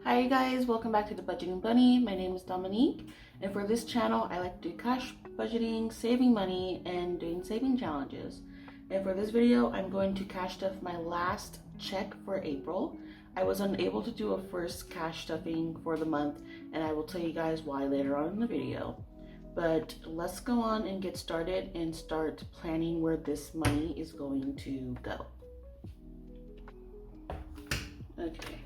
Hi guys, welcome back to the Budgeting Bunny. My name is Dominique, and for this channel I like to do cash budgeting, saving money, and doing saving challenges. And for this video I'm going to cash stuff my last check for April. I was unable to do a first cash stuffing for the month, and I will tell you guys why later on in the video. But let's go on and get started and start planning where this money is going to go. Okay.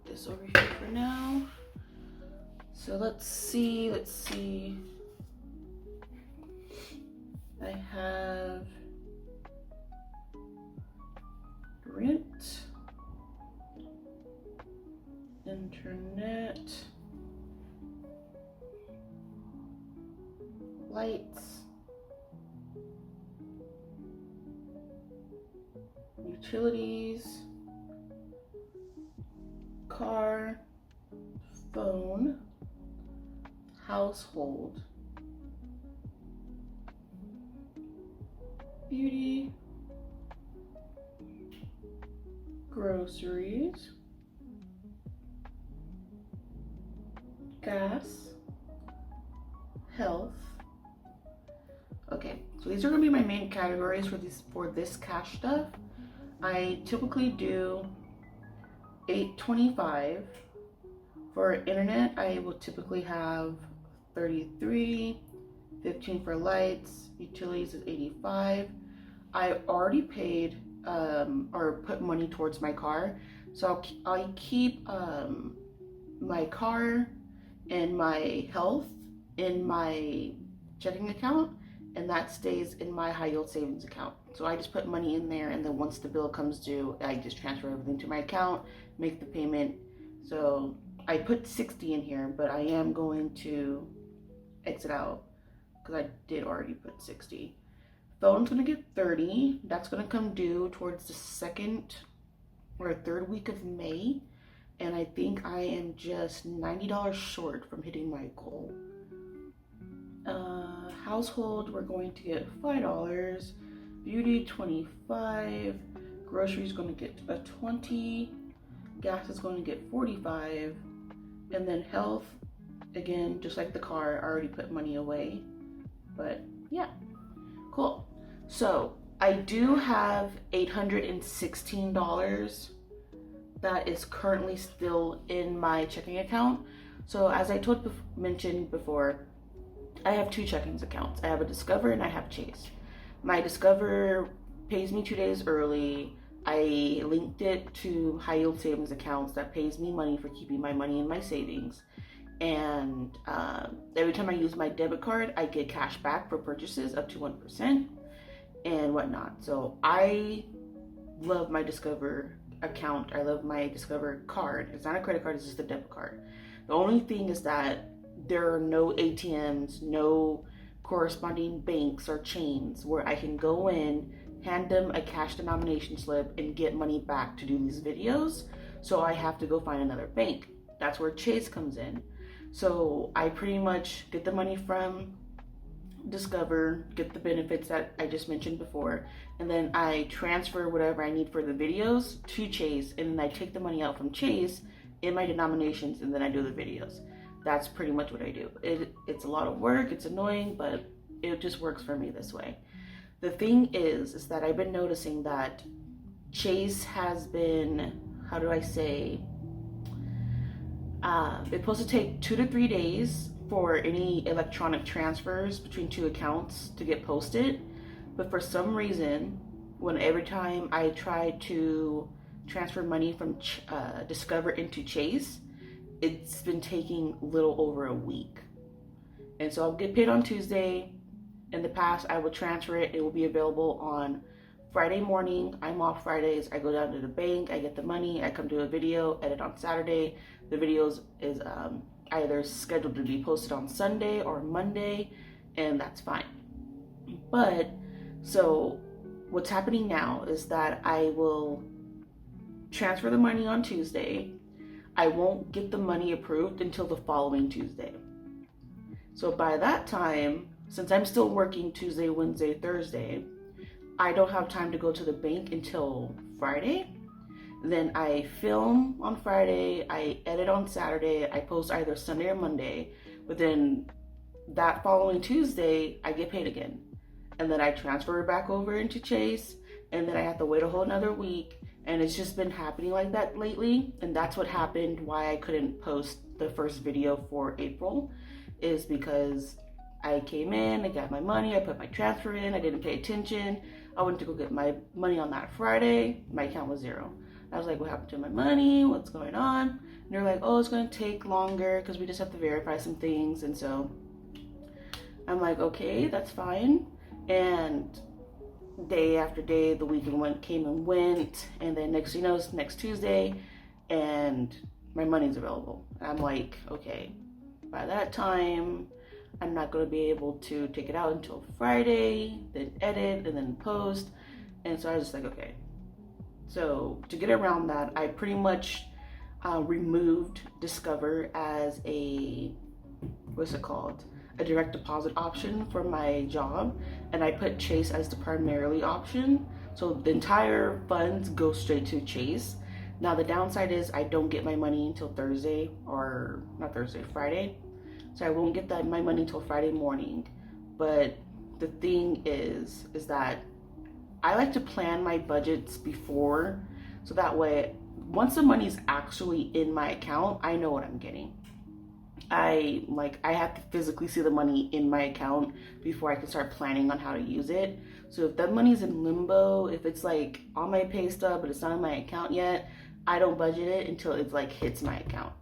This over here for now. So let's see. I have rent, internet, lights, utilities, car, phone, household, beauty, groceries, gas, health. Okay, so these are going to be my main categories for this cash stuff. I typically do $8.25. For internet, I will typically have $33, $15 for lights, utilities is $85. I already paid or put money towards my car, so I keep my car and my health in my checking account, and that stays in my high yield savings account. So I just put money in there, and then once the bill comes due, I just transfer everything to my account, make the payment. So I put 60 in here, but I am going to exit out because I did already put 60. Phone's gonna get 30. That's gonna come due towards the second or third week of May, and I think I am just $90 short from hitting my goal. Household, we're going to get $5. Beauty, $25. Groceries going to get a $20. Gas is going to get $45. And then health, again, just like the car, I already put money away. But yeah, cool. So I do have $816 that is currently still in my checking account. So as I mentioned before, I have two checking accounts. I have a Discover and I have Chase. My Discover pays me 2 days early. I linked it to high yield savings accounts that pays me money for keeping my money in my savings. And every time I use my debit card, I get cash back for purchases up to 1% and whatnot. So I love my Discover account. I love my Discover card. It's not a credit card, it's just a debit card. The only thing is that there are no ATMs, no corresponding banks or chains where I can go in, hand them a cash denomination slip, and get money back to do these videos. So I have to go find another bank. That's where Chase comes in. So I pretty much get the money from Discover, get the benefits that I just mentioned before, and then I transfer whatever I need for the videos to Chase, and then I take the money out from Chase in my denominations, and then I do the videos. That's pretty much what I do. It's a lot of work, it's annoying, but it just works for me this way. The thing is that I've been noticing that Chase has been, how do I say, it's supposed to take 2 to 3 days for any electronic transfers between two accounts to get posted. But for some reason, every time I try to transfer money from Discover into Chase, it's been taking a little over a week. And so I'll get paid on Tuesday. In the past, I will transfer it. It will be available on Friday morning. I'm off Fridays. I go down to the bank. I get the money. I come do a video, edit on Saturday. The videos is either scheduled to be posted on Sunday or Monday, and that's fine. But so what's happening now is that I will transfer the money on Tuesday. I won't get the money approved until the following Tuesday. So by that time, since I'm still working Tuesday, Wednesday, Thursday, I don't have time to go to the bank until Friday. Then I film on Friday, I edit on Saturday, I post either Sunday or Monday, but then that following Tuesday, I get paid again. And then I transfer it back over into Chase, and then I have to wait a whole another week. And it's just been happening like that lately. And that's what happened why I couldn't post the first video for April, is because I came in, I got my money, I put my transfer in, I didn't pay attention. I went to go get my money on that Friday, my account was zero. I was like, what happened to my money? What's going on? And they're like, oh, it's gonna take longer because we just have to verify some things. And so I'm like, okay, that's fine. And day after day, the weekend came and went. And then next, you know, it's next Tuesday and my money's available. I'm like, okay, by that time, I'm not gonna be able to take it out until Friday, then edit and then post. And so I was just like, okay. So to get around that, I pretty much removed Discover as a, what's it called? A direct deposit option for my job. And I put Chase as the primarily option. So the entire funds go straight to Chase. Now the downside is I don't get my money until Thursday, or not Thursday, Friday. So I won't get my money until Friday morning. But the thing is that I like to plan my budgets before, so that way, once the money's actually in my account, I know what I'm getting. I have to physically see the money in my account before I can start planning on how to use it. So if that money's in limbo, if it's like on my pay stub but it's not in my account yet, I don't budget it until it's like hits my account.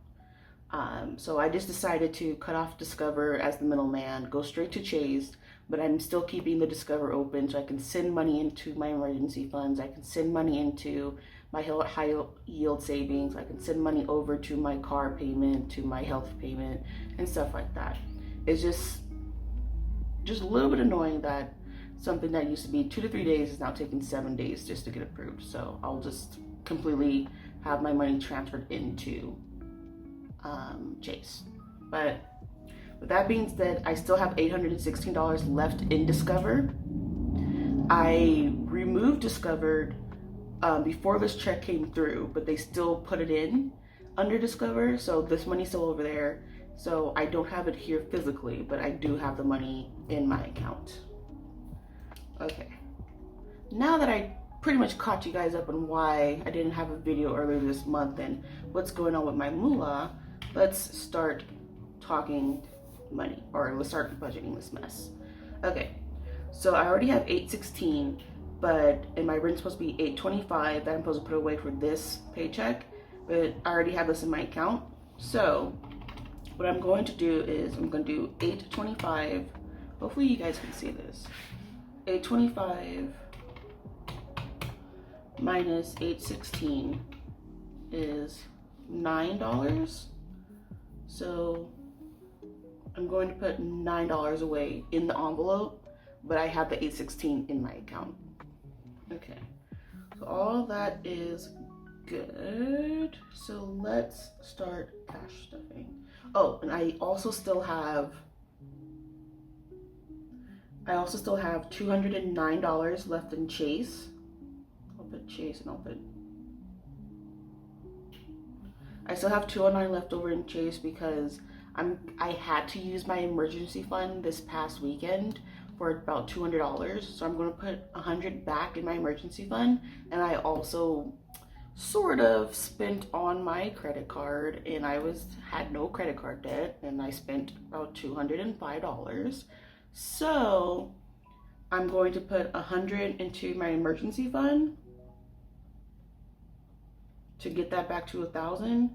So I just decided to cut off Discover as the middleman, go straight to Chase, but I'm still keeping the Discover open so I can send money into my emergency funds. I can send money into my high yield savings. I can send money over to my car payment, to my health payment, and stuff like that. It's just a little bit annoying that something that used to be 2 to 3 days is now taking 7 days just to get approved. So I'll just completely have my money transferred into Chase. But with that being said, I still have $816 left in Discover. I removed Discover before this check came through, but they still put it in under Discover, so this money's still over there. So I don't have it here physically, but I do have the money in my account. Okay, now that I pretty much caught you guys up on why I didn't have a video earlier this month and what's going on with my moolah, let's start talking money, or let's start budgeting this mess. Okay, so I already have $816, and my rent's supposed to be $825 that I'm supposed to put away for this paycheck, but I already have this in my account. So what I'm going to do is I'm going to do $825. Hopefully you guys can see this. $825 minus $816 is $9. So I'm going to put $9 away in the envelope, but I have the $816 in my account. Okay, so all that is good. So let's start cash stuffing. Oh, and I also still have $209 left in Chase. I'll put Chase and I still have $209 left over in Chase because I had to use my emergency fund this past weekend for about $200. So I'm going to put $100 back in my emergency fund. And I also sort of spent on my credit card, and I had no credit card debt, and I spent about $205. So I'm going to put $100 into my emergency fund to get that back to $1,000.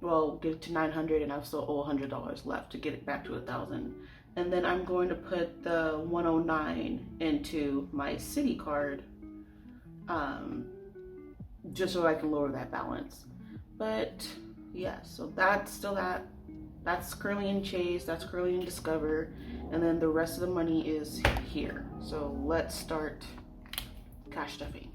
Well, get it to $900, and I still owe $100 left to get it back to $1,000. And then I'm going to put the $109 into my city card, just so I can lower that balance. But yeah, so that's still that's currently in Chase, that's currently in Discover, and then the rest of the money is here. So let's start cash stuffing.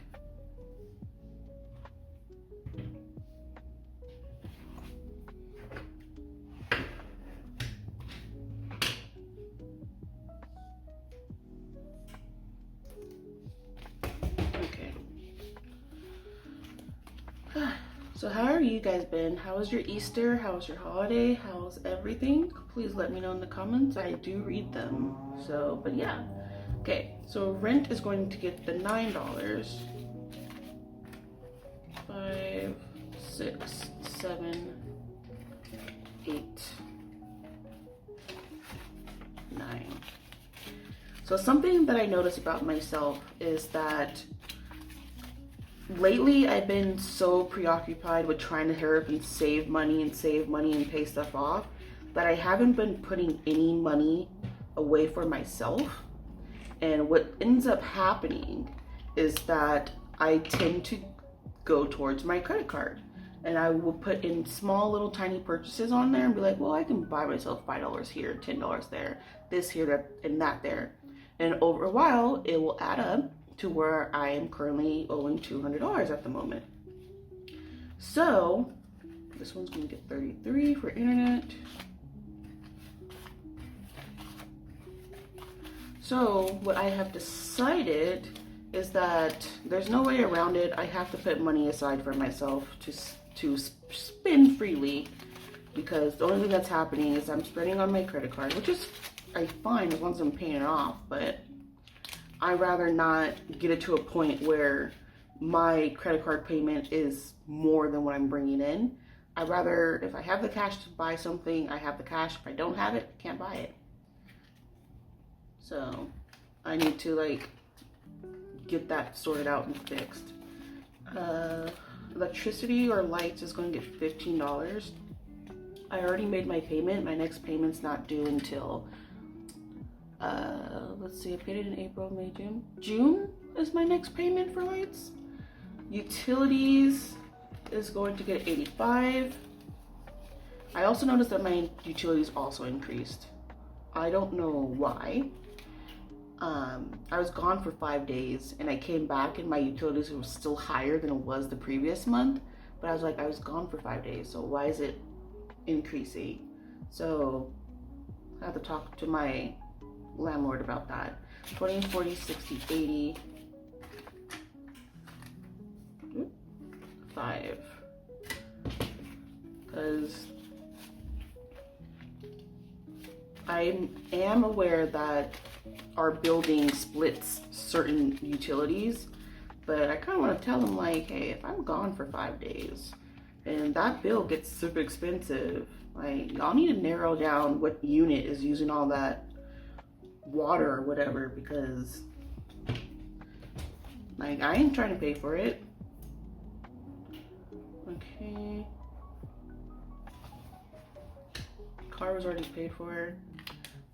So how are you guys been? How was your Easter? How was your holiday? How's everything? Please let me know in the comments. I do read them. So, but yeah. Okay, so rent is going to get the $9. 5, 6, 7, 8, 9. So something that I notice about myself is that lately I've been so preoccupied with trying to hurry up and save money and pay stuff off that I haven't been putting any money away for myself. And what ends up happening is that I tend to go towards my credit card, and I will put in small little tiny purchases on there and be like, well, I can buy myself $5 here, $10 there, this here, and that there. And over a while, it will add up to where I am currently owing $200 at the moment. So this one's gonna get 33 for internet. So what I have decided is that there's no way around it. I have to put money aside for myself to spend freely, because the only thing that's happening is I'm spending on my credit card, which is fine as long as I'm paying it off, but I'd rather not get it to a point where my credit card payment is more than what I'm bringing in. I'd rather, if I have the cash to buy something, I have the cash. If I don't have it, I can't buy it. So I need to like get that sorted out and fixed. Electricity or lights is going to get $15. I already made my payment. My next payment's not due until let's see, I paid it in April, May, June. June is my next payment for lights. Utilities is going to get $85. I also noticed that my utilities also increased. I don't know why. I was gone for 5 days and I came back and my utilities were still higher than it was the previous month. But I was like, I was gone for 5 days, so why is it increasing? So I have to talk to my landlord about that. 20, 40, 60, 80, 5. Because I am aware that our building splits certain utilities, but I kind of want to tell them like, hey, if I'm gone for 5 days and that bill gets super expensive, like y'all need to narrow down what unit is using all that water or whatever, because like I ain't trying to pay for it. Okay, car was already paid for.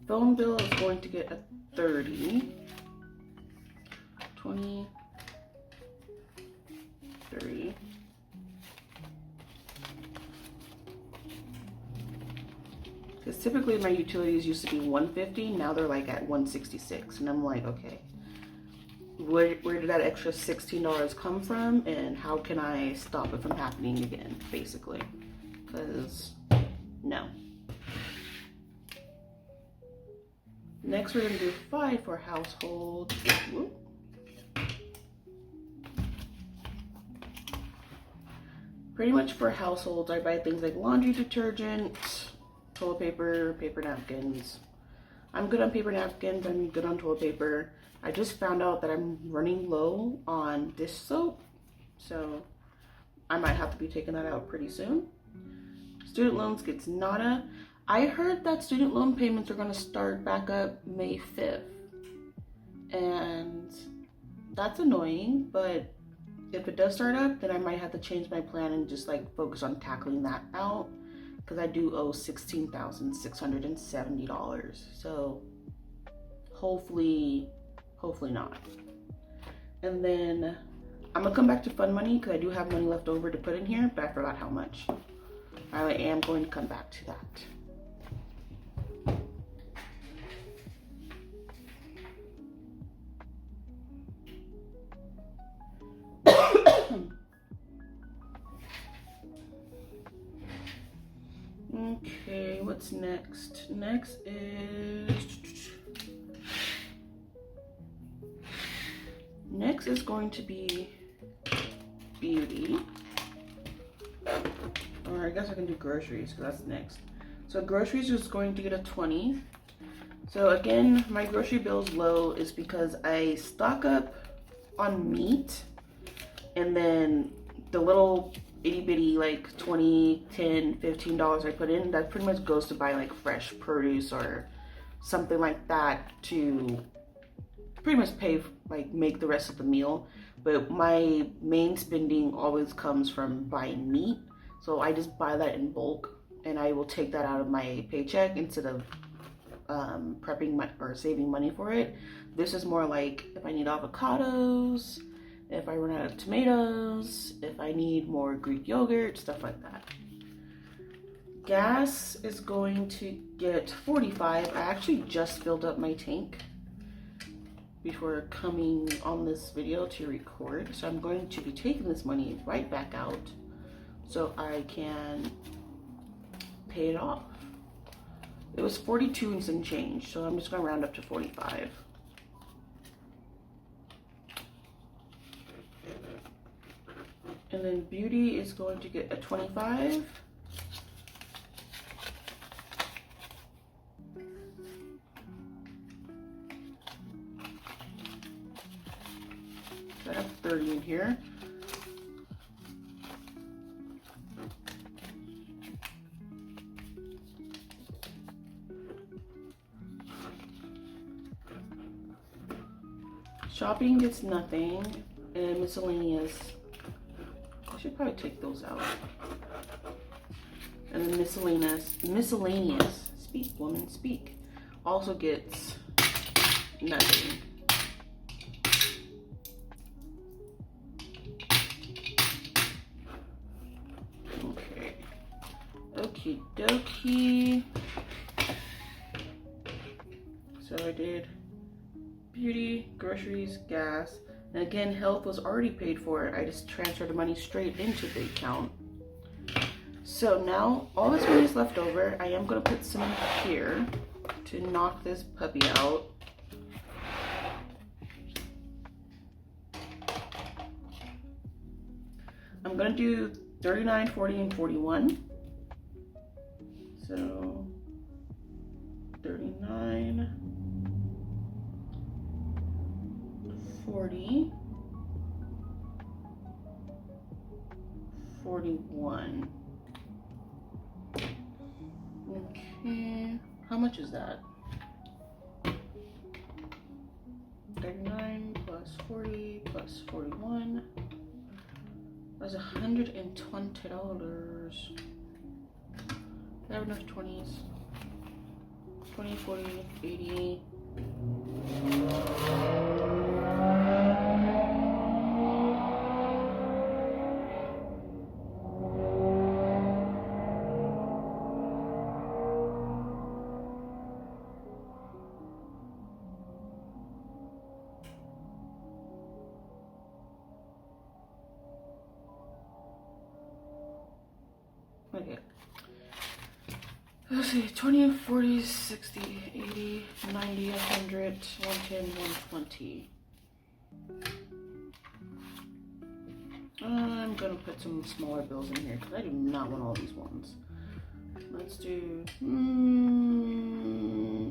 Phone bill is going to get a 30, 20, 30. Because typically my utilities used to be 150, now they're like at 166, and I'm like, okay, where did that extra $16 come from, and how can I stop it from happening again, basically? Because no. Next, we're gonna do 5 for household. Whoop. Pretty much for households, I buy things like laundry detergent, toilet paper, paper napkins. I'm good on paper napkins, I'm good on toilet paper. I just found out that I'm running low on dish soap, so I might have to be taking that out pretty soon. Student loans gets nada. I heard that student loan payments are gonna start back up May 5th. And that's annoying, but if it does start up, then I might have to change my plan and just like focus on tackling that out, because I do owe $16,670. So hopefully not. And then I'm gonna come back to fund money because I do have money left over to put in here, but I forgot how much. I am going to come back to that. Okay, what's next? Next is going to be beauty. Or I guess I can do groceries because that's next. So groceries is going to get a 20. So again, my grocery bill is low is because I stock up on meat, and then the little itty bitty like 20, 10, $15 I put in, that pretty much goes to buy like fresh produce or something like that to pretty much pay, like make the rest of the meal. But my main spending always comes from buying meat. So I just buy that in bulk, and I will take that out of my paycheck instead of prepping or saving money for it. This is more like if I need avocados, if I run out of tomatoes, if I need more Greek yogurt, stuff like that. Gas is going to get 45. I actually just filled up my tank before coming on this video to record. So I'm going to be taking this money right back out so I can pay it off. It was 42 and some change, so I'm just gonna round up to 45. And then beauty is going to get a 25. So I have 30 in here. Shopping gets nothing, and miscellaneous, I should probably take those out. And then miscellaneous, speak woman, speak, also gets nothing. Okay, okie dokie. So I did beauty, groceries, gas, and again, health was already paid for. I just transferred the money straight into the account. So now all this money is left over. I am going to put some here to knock this puppy out. I'm going to do 39, 40, and 41. So 39, 40, 41. Okay, how much is that? 39 plus 40 plus 41. That's $120. I have enough 20s. 20, 40, 80. Okay. Let's see, 20, 40, 60, 80, 90, 100, 110, 120. I'm gonna put some smaller bills in here because I do not want all these ones. Let's do,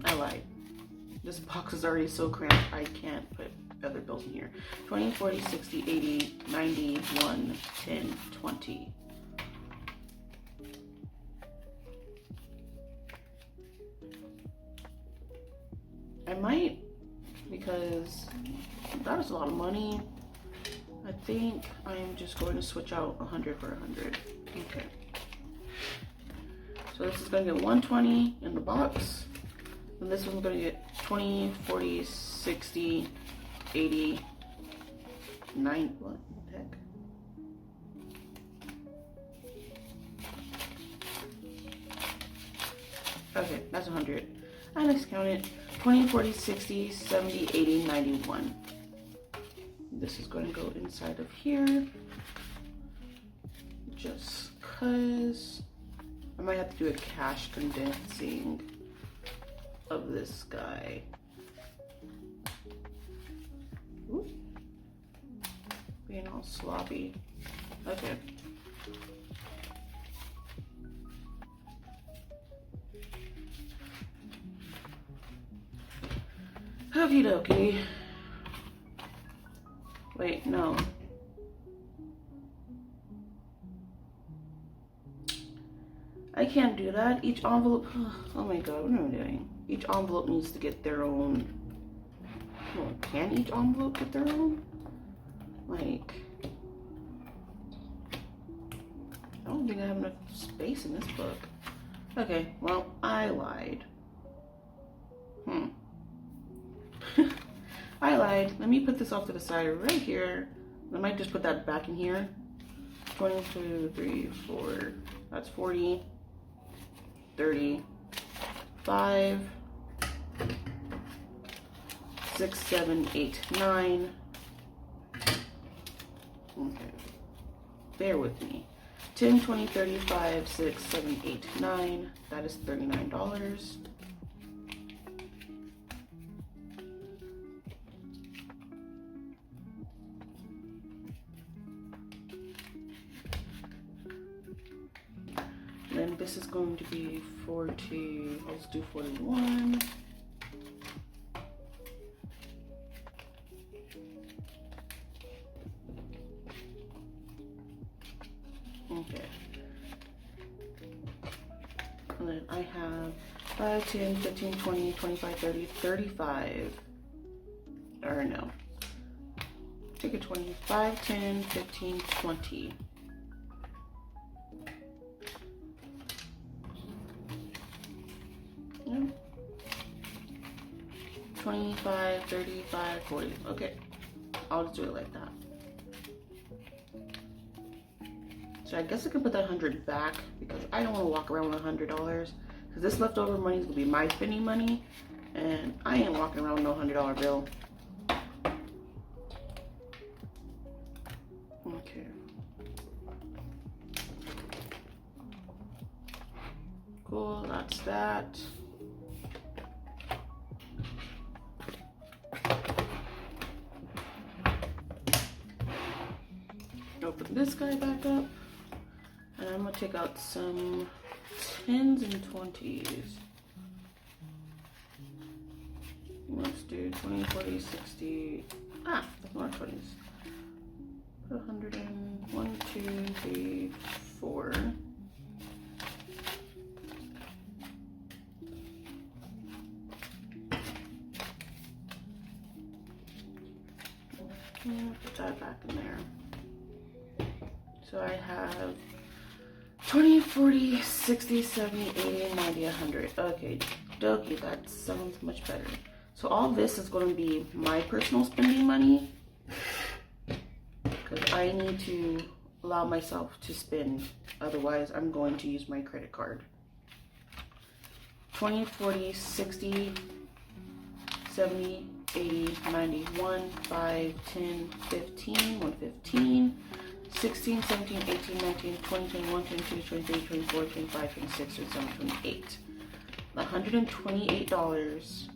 I lied. This box is already so cramped, I can't put other bills in here. 20, 40, 60, 80, 90, 1, 10, 20. I might, because that is a lot of money. I think I'm just going to switch out 100 for 100. Okay. So this is going to get 120 in the box. And this one's going to get 20, 40, 60, 80, 9, what the heck? Okay, that's 100. And let's count it. 20, 40, 60, 70, 80, 91. This is going to go inside of here. Just cause I might have to do a cash condensing of this guy. Ooh. Being all sloppy. Okay. Okie dokie. Wait, no. I can't do that. Each envelope, oh my god, what am I doing? Each envelope needs to get their own. Well, can each envelope get their own? Like, I don't think I have enough space in this book. Okay, well, I lied. I lied. Let me put this off to the side right here. I might just put that back in here. 22, 3, 4. That's 40. 30. 5. 6, 7, 8, 9. Okay. Bear with me. 10, 20, 35, 6, 7, 8, 9. That is $39. Then this is going to be 40, let's do 41. Okay. And then I have 5, 10, 15, 20, 25, 30, 35. Or no. Take a 25, 10, 15, 20. Yeah. 25, 35, 40. Okay. I'll just do it like that. So I guess I can put that 100 back because I don't want to walk around with $100 because this leftover money is gonna be my spending money, and I ain't walking around with no $100 bill. Okay. Cool. That's that. Open this guy back up. And I'm gonna take out some 10s and 20s. Let's do 20, 40, 60. Ah, that's more 20s. Put 100 in. 1, 2, 3, 4. Put that back in there. So I have 20, 40, 60, 70, 80, 90, 100. Okay, dokie, that sounds much better. So all this is going to be my personal spending money because I need to allow myself to spend. Otherwise, I'm going to use my credit card. 20, 40, 60, 70, 80, 91, 5, 10, 15, 115. 16, 17, 18, 19, 20, 21, 22, 23, 24, 25, 26, 27, 28. $128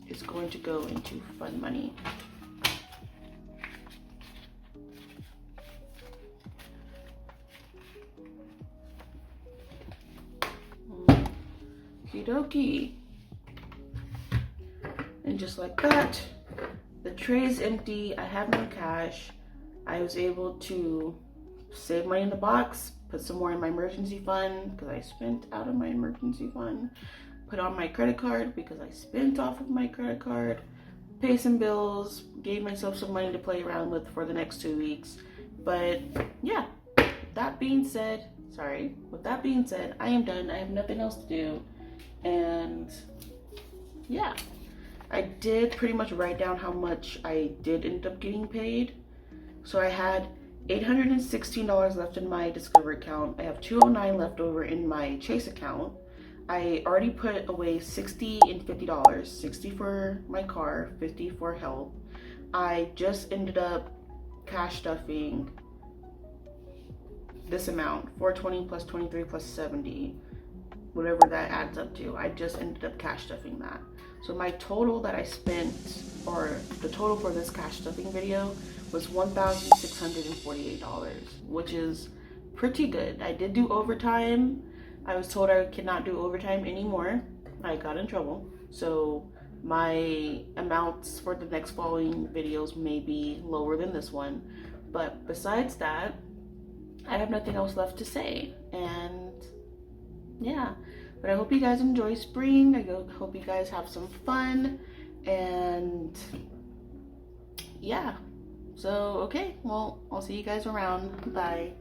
is going to go into fun money. Okie dokie. And just like that, the tray is empty. I have no cash. I was able to save money in the box, put some more in my emergency fund because I spent out of my emergency fund, put on my credit card because I spent off of my credit card, pay some bills, gave myself some money to play around with for the next 2 weeks. But yeah, with that being said, I am done. I have nothing else to do. And yeah, I did pretty much write down how much I did end up getting paid. So I had $816 left in my Discover account. I have $209 left over in my Chase account. I already put away $60 and $50. 60 for my car, 50 for help. I just ended up cash stuffing this amount, 420 plus 23 plus 70, whatever that adds up to. I just ended up cash stuffing that. So my total that I spent, or the total for this cash stuffing video, was $1,648, which is pretty good. I did do overtime. I was told I cannot do overtime anymore. I got in trouble. So My amounts for the next following videos may be lower than this one, but besides that, I have nothing else left to say. And yeah, but I hope you guys enjoy spring. I hope you guys have some fun, and yeah. So okay, well, I'll see you guys around. Bye.